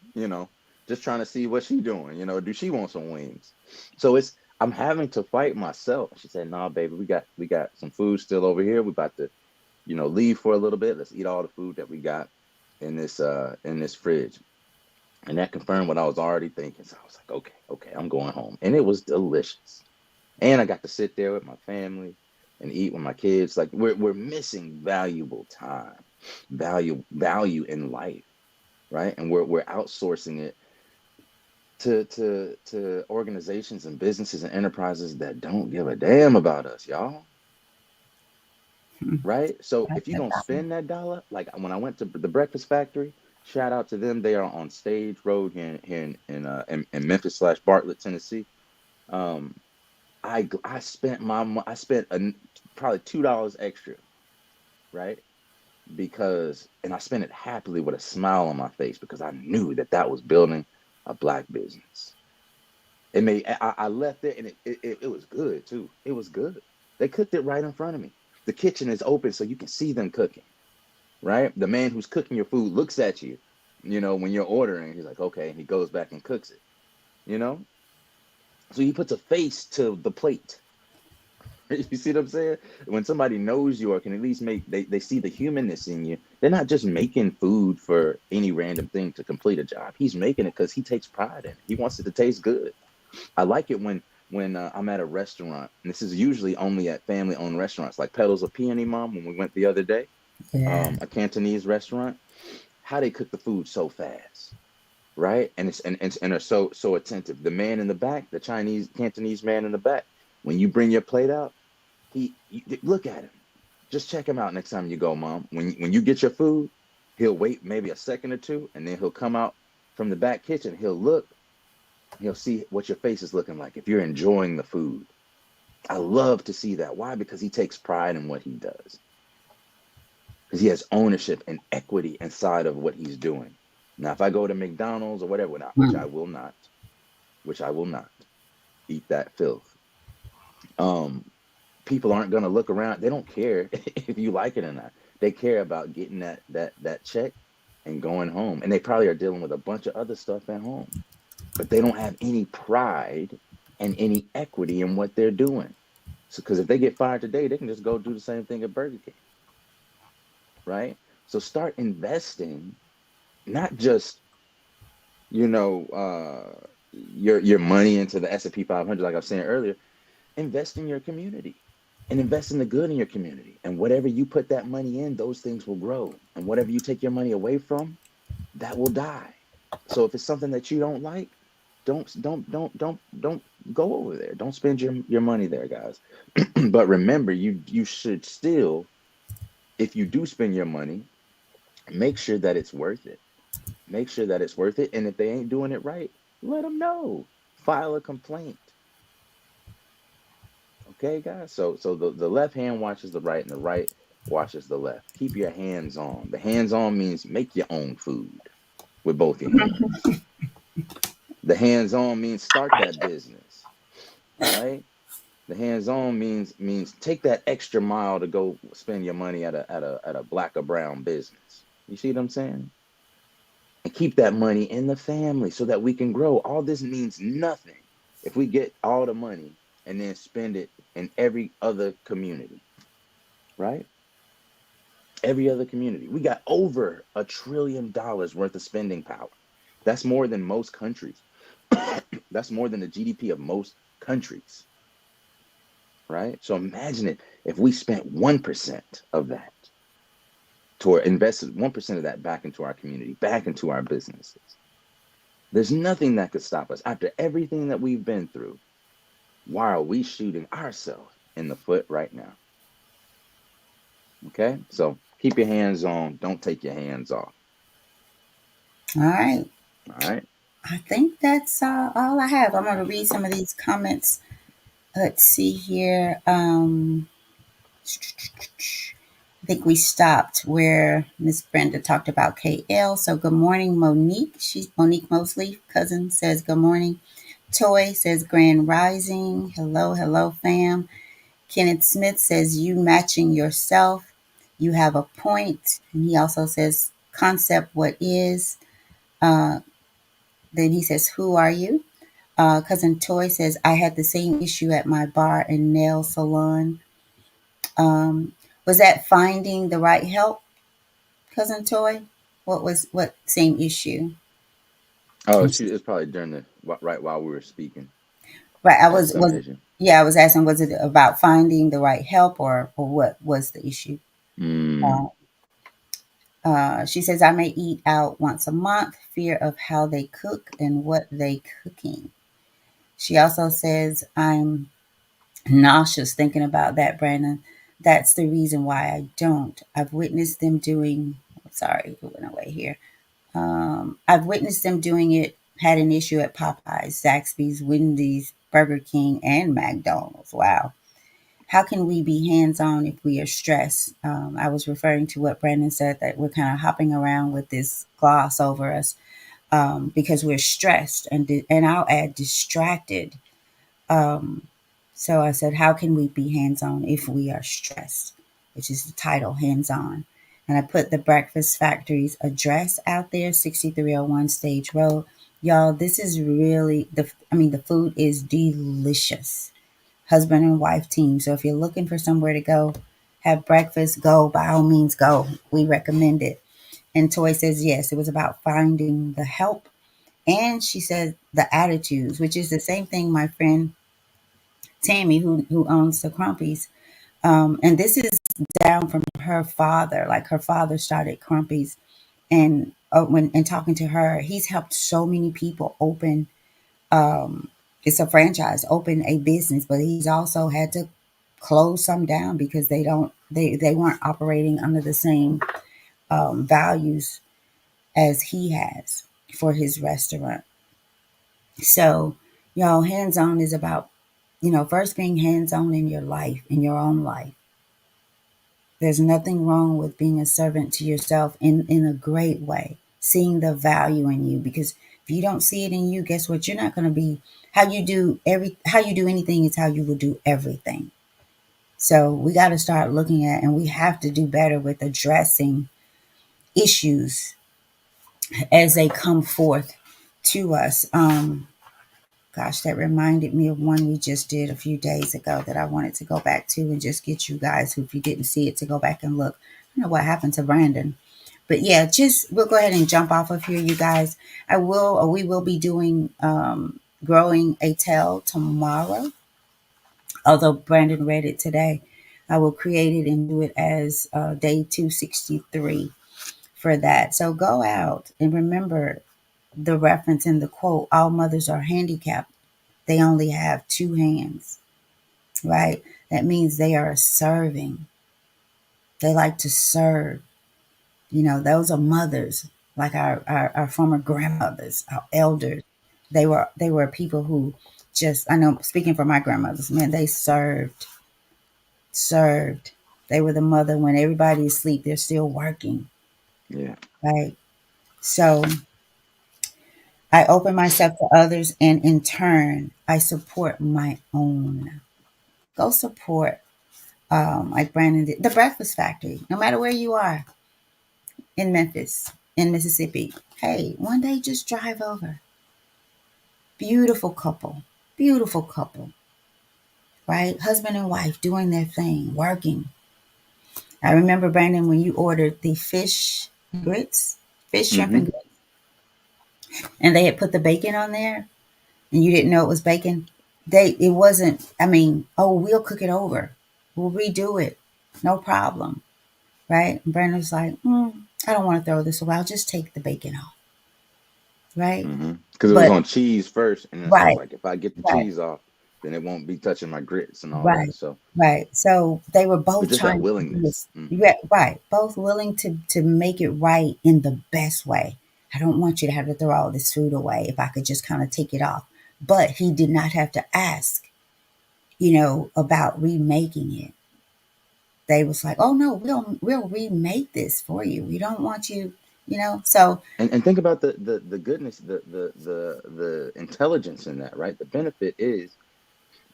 just trying to see what she doing. Do she want some wings? So I'm having to fight myself. She said, nah, baby, we got some food still over here. We about to, leave for a little bit. Let's eat all the food that we got in this fridge. And that confirmed what I was already thinking. So I was like, okay, I'm going home. And it was delicious. And I got to sit there with my family and eat with my kids. Like, we're missing valuable time, value in life, right? And we're outsourcing it to organizations and businesses and enterprises that don't give a damn about us, y'all. Right? So if you're gonna spend that dollar, like when I went to the Breakfast Factory, shout out to them. They are on Stage Road here in Memphis / Bartlett, Tennessee. Um, I spent probably $2 extra, right? And I spent it happily with a smile on my face, because I knew that was building a Black business. I left it, and it was good too. It was good. They cooked it right in front of me. The kitchen is open so you can see them cooking, right? The man who's cooking your food looks at you, when you're ordering. He's like, okay, and he goes back and cooks it, you know? So he puts a face to the plate. You see what I'm saying? When somebody knows you, or can at least they see the humanness in you, they're not just making food for any random thing to complete a job. He's making it because he takes pride in it. He wants it to taste good. I like it when I'm at a restaurant, and this is usually only at family-owned restaurants, like Petals of Peony Mom, when we went the other day, Yeah. a Cantonese restaurant. How they cook the food so fast, right? And are so attentive. The man in the back, the Cantonese man in the back, when you bring your plate out, look at him. Just check him out next time you go, Mom. When you get your food, he'll wait maybe a second or two, and then he'll come out from the back kitchen. He'll look. He'll see what your face is looking like, if you're enjoying the food. I love to see that. Why? Because he takes pride in what he does. Because he has ownership and equity inside of what he's doing. Now, if I go to McDonald's or whatever, which I will not eat that filth. Um, People aren't gonna look around. They don't care if you like it or not. They care about getting that check and going home. And they probably are dealing with a bunch of other stuff at home, but they don't have any pride and any equity in what they're doing. So, because if they get fired today, they can just go do the same thing at Burger King, right? So start investing, not just your money into the S&P 500, like I was saying earlier. Invest in your community and invest in the good in your community. And whatever you put that money in, those things will grow. And whatever you take your money away from, that will die. So if it's something that you don't like, don't go over there. Don't spend your money there, guys. But remember, you should still, if you do spend your money, make sure that it's worth it. Make sure that it's worth it. And if they ain't doing it right, let them know. File a complaint. Okay, guys. So the left hand watches the right, and the right watches the left. Keep your hands on. The hands on means make your own food with both your hands. The hands on means start that business, right? The hands on means take that extra mile to go spend your money at a black or brown business. You see what I'm saying? And keep that money in the family so that we can grow. All this means nothing if we get all the money and then spend it in every other community, right? Every other community. We got over $1 trillion worth of spending power. That's more than most countries. That's more than the GDP of most countries, right? So imagine it if we spent 1% of that, toward invested 1% of that back into our community, back into our businesses. There's nothing that could stop us. After everything that we've been through, why are we shooting ourselves in the foot right now? Okay, so keep your hands on. Don't take your hands off. All right. All right. I think that's all I have. I'm going to read some of these comments. Let's see here. I think we stopped where Miss Brenda talked about KL. So good morning, Monique. She's Monique Mosley. Cousin says good morning. Toy says grand rising. Hello, hello, fam. Kenneth Smith says you matching yourself. You have a point. And he also says concept what is. Uh, then he says who are you? Cousin Toy says I had the same issue at my bar and nail salon. Um, was that finding the right help, Cousin Toy? What same issue? Oh, it's probably during the right while we were speaking Right. I at was some was issue. Yeah. I was asking, was it about finding the right help, or what was the issue? Mm. Uh, she says I may eat out once a month. Fear of how they cook and what they cooking. She also says I'm nauseous thinking about that, Brandon. That's the reason why I don't. I've witnessed them doing. Sorry, it went away here. I've witnessed them doing it. Had an issue at Popeyes, Zaxby's, Wendy's, Burger King, and McDonald's. Wow. How can we be hands on if we are stressed? I was referring to what Brandon said, that we're kind of hopping around with this gloss over us because we're stressed, and I'll add distracted. Um, so I said, how can we be hands on if we are stressed? Which is the title, Hands On. And I put the Breakfast Factory's address out there, 6301 Stage Road. Y'all, this is really the food is delicious. Husband and wife team. So if you're looking for somewhere to go, have breakfast, go, by all means, go. We recommend it. And Toy says, yes, it was about finding the help. And she said the attitudes, which is the same thing my friend Tammy, who owns the Crumpies. And this is down from her father. Like her father started Crumpies, and when and talking to her, he's helped so many people open. It's a franchise, open a business, but he's also had to close some down because they weren't operating under the same values as he has for his restaurant. So, y'all, hands on is about first being hands-on in your life, in your own life. There's nothing wrong with being a servant to yourself in a great way, seeing the value in you. Because if you don't see it in you, guess what? You're not going to be how you do anything is how you will do everything. So we got to start looking at, and we have to do better with addressing issues as they come forth to us. Gosh, that reminded me of one we just did a few days ago that I wanted to go back to and just get you guys, who, if you didn't see it, to go back and look. I don't know what happened to Brandon. But yeah, just we'll go ahead and jump off of here, you guys. We will be doing growing a tail tomorrow. Although Brandon read it today, I will create it and do it as day 263 for that. So go out and remember the reference in the quote: all mothers are handicapped. They only have two hands, right? That means they are serving. They like to serve. Those are mothers, like our former grandmothers, our elders. They were people who just, I know, speaking for my grandmothers, man, they served. They were the mother when everybody is asleep, they're still working, Yeah. right? So I open myself to others, and in turn, I support my own. Go support, like Brandon did, the Breakfast Factory, no matter where you are in Memphis, in Mississippi. Hey, one day just drive over. Beautiful couple, beautiful couple, right? Husband and wife doing their thing, working. I remember, Brandon, when you ordered the fish, shrimp, Mm-hmm. and grits, and they had put the bacon on there, and you didn't know it was bacon. It wasn't. I mean, oh, we'll cook it over, we'll redo it, no problem, right? And Brandon was like, I don't want to throw this away. I'll just take the bacon off, right? Mm-hmm. Because it was But on cheese first, and then so I was right, like, if I get the right, cheese off, then it won't be touching my grits and all that. right, So, right. So they were but both just that trying to do willingness. this. Mm-hmm. Yeah, right. Both willing to make it right in the best way. I don't want you to have to throw all this food away if I could just kind of take it off. But he did not have to ask, about remaking it. They was like, oh no, we'll remake this for you. We don't want you, So And think about the goodness, the intelligence in that, right? The benefit is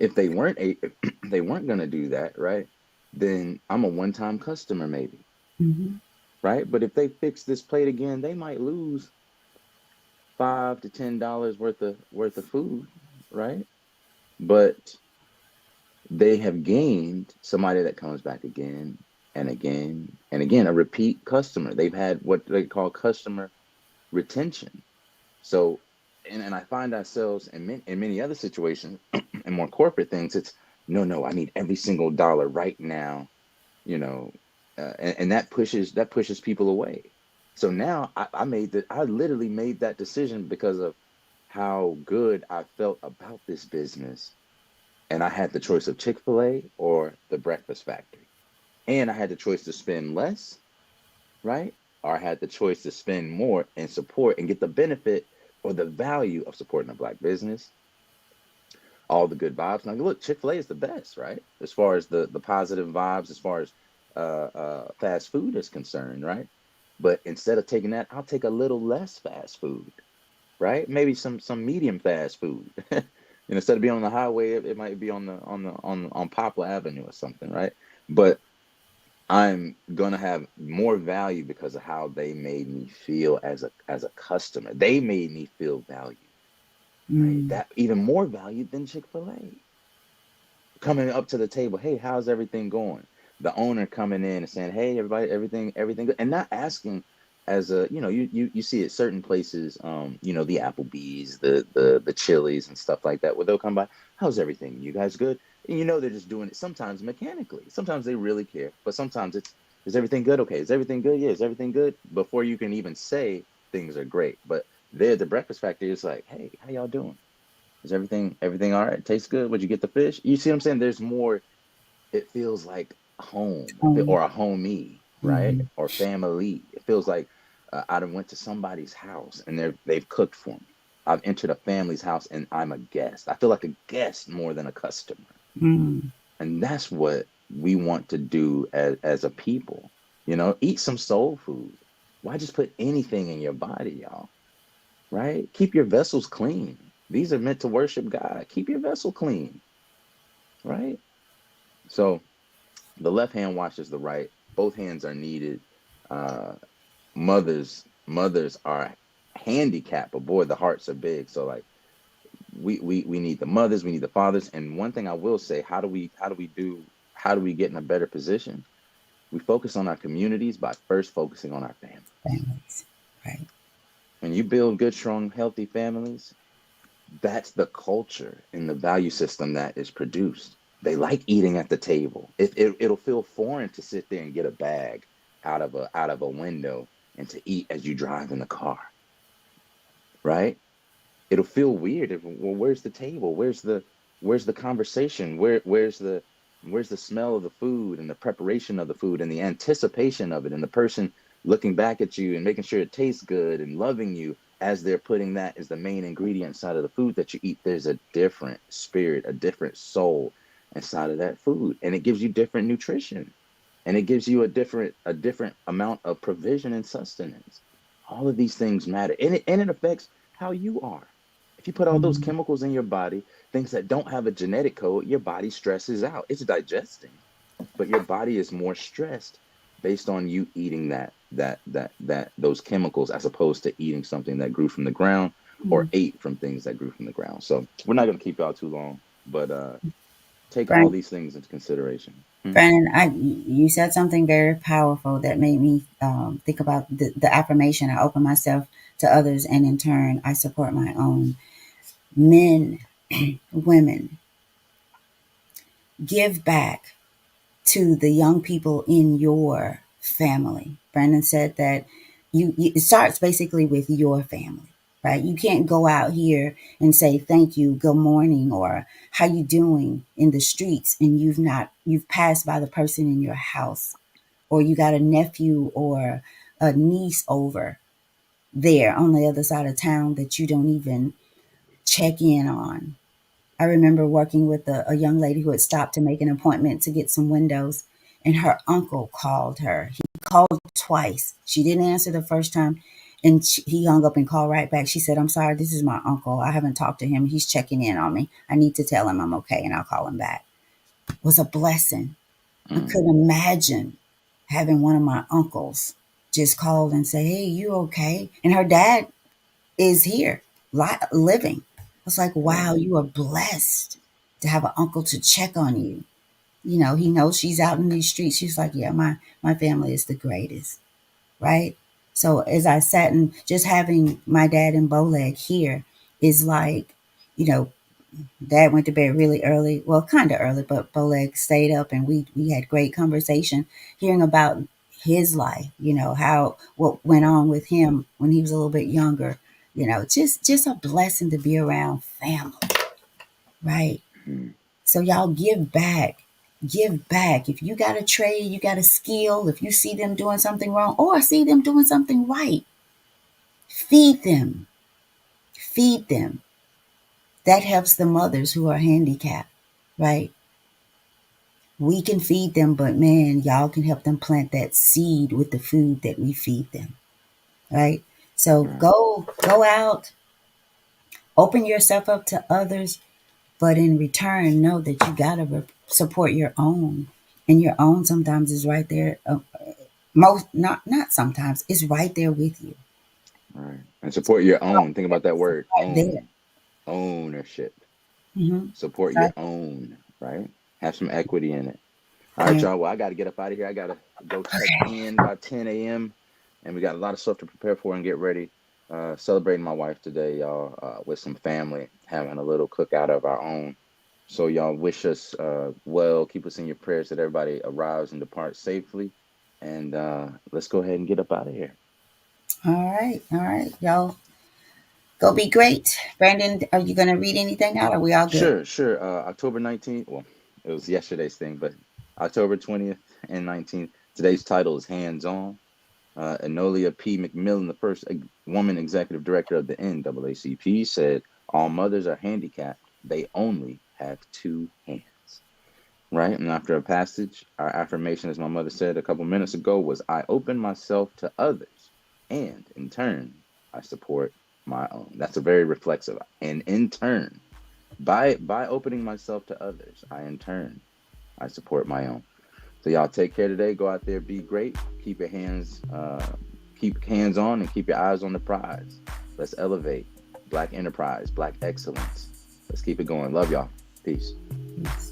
if they weren't if they weren't gonna do that, right? Then I'm a one-time customer maybe, mhm, right? But if they fix this plate again, they might lose $5 to $10 worth of food, right? But they have gained somebody that comes back again and again and again, a repeat customer. They've had what they call customer retention. So, and I find ourselves in many other situations and more corporate things. It's no, no, I need every single dollar right now, you know, and that pushes people away. So now I made that. I literally made that decision because of how good I felt about this business, and I had the choice of Chick-fil-A or the Breakfast Factory, and I had the choice to spend less, right? Or I had the choice to spend more and support and get the benefit or the value of supporting a black business, all the good vibes. Now, look, Chick-fil-A is the best, right? As far as the positive vibes, as far as fast food is concerned, right? But instead of taking that, I'll take a little less fast food, right? Maybe some medium fast food. Instead of being on the highway, it might be on Poplar Avenue or something, right? But I'm gonna have more value because of how they made me feel as a customer. They made me feel valued, right? mm, That even more valued than Chick-fil-A. Coming up to the table, hey, how's everything going? The owner coming in and saying, hey, everybody, everything good, and not asking as a, you see at certain places, the Applebee's, the Chili's and stuff like that, where they'll come by, how's everything? You guys good? And they're just doing it sometimes mechanically. Sometimes they really care, but sometimes it's, is everything good? Okay, is everything good? Yeah, is everything good? Before you can even say things are great. But there, the Breakfast Factory is like, hey, how y'all doing? Is everything all right? Tastes good? Would you get the fish? You see what I'm saying? There's more. It feels like home um, or a homie, right? mhm, Or family. It feels like I done went to somebody's house and they've cooked for me. I've entered a family's house and I'm a guest. I feel like a guest more than a customer. Mm. And that's what we want to do as a people. Eat some soul food. Why just put anything in your body, y'all? Right? Keep your vessels clean. These are meant to worship God. Keep your vessel clean, right? So the left hand washes the right. Both hands are needed. Uh, mothers are handicapped, but boy, the hearts are big. So like we need the mothers, we need the fathers. And one thing I will say, how do we get in a better position? We focus on our communities by first focusing on our family. Families. Right. When you build good, strong, healthy families, that's the culture and the value system that is produced. They like eating at the table. It'll feel foreign to sit there and get a bag out of a window and to eat as you drive in the car, right? It'll feel weird. Well, where's the table? Where's the conversation? Where's the smell of the food and the preparation of the food and the anticipation of it and the person looking back at you and making sure it tastes good and loving you as they're putting that as the main ingredient inside of the food that you eat. There's a different spirit, a different soul inside of that food, and it gives you different nutrition, and it gives you a different amount of provision and sustenance. All of these things matter, and it affects how you are. If you put all those Mm. chemicals in your body, things that don't have a genetic code, your body stresses out. It's digesting, but your body is more stressed based on you eating those chemicals as opposed to eating something that grew from the ground or Mm. ate from things that grew from the ground. So we're not going to keep y'all too long, but take all Brandon, these things into consideration. Brandon, you said something very powerful that made me think about the affirmation. I open myself to others, and in turn, I support my own. Men, women, give back to the young people in your family. Brandon said that it starts basically with your family, right? You can't go out here and say thank you, good morning, or how you doing in the streets, and you've passed by the person in your house, or you got a nephew or a niece over there on the other side of town that you don't even check in on. I remember working with a young lady who had stopped to make an appointment to get some windows, and her uncle called her. He called twice. She didn't answer the first time, and he hung up and called right back. She said, "I'm sorry, this is my uncle. I haven't talked to him. He's checking in on me. I need to tell him I'm okay, and I'll call him back." It was a blessing. I Mm, couldn't imagine having one of my uncles just call and say, "Hey, you okay?" And her dad is here, living. It's like, wow, right. you are blessed to have an uncle to check on you. You know, he knows she's out in these streets. She's like, yeah, my family is the greatest, right? So as I sat and just having my dad and Boleg here is like, you know, dad went to bed really early, well, kind of early, but Boleg stayed up and we had great conversation, hearing about his life, how what went on with him when he was a little bit younger. Just a blessing to be around family, right? Mm, So y'all give back. Give back. If you got a trade, you got a skill, if you see them doing something wrong or see them doing something right, feed them. Feed them. That helps the mothers who are handicapped, right? We can feed them, but man, y'all can help them plant that seed with the food that we feed them, right? So right. go out, open yourself up to others, but in return, know that you gotta support your own, and your own sometimes is right there. Most not sometimes it's right there with you, Right. And support your own. Think about that it's word, right there. own. Ownership. Mm-hmm. Support your Right. own, right? Have some equity in it. All right, Yeah. y'all. Well, I got to get up out of here. I got to go check in by 10 a.m. And we got a lot of stuff to prepare for and get ready. Celebrating my wife today, y'all, with some family, having a little cookout of our own. So, y'all wish us well. Keep us in your prayers that everybody arrives and departs safely. And let's go ahead and get up out of here. All right, y'all. Go be great. Brandon, are you gonna read anything out? Or are we all good? Sure, sure. October 19th. Well, it was yesterday's thing, but October 20th and 19th. Today's title is Hands On. Enolia P. McMillan, the first woman executive director of the NAACP, said, "All mothers are handicapped. They only have two hands." Right? And after a passage, our affirmation, as my mother said a couple minutes ago, was, "I open myself to others, and in turn, I support my own." That's a very reflexive. And in turn, by opening myself to others, I support my own. So y'all take care today. Go out there, be great. Keep hands on, and keep your eyes on the prize. Let's elevate Black enterprise, Black excellence. Let's keep it going. Love y'all. Peace. Peace.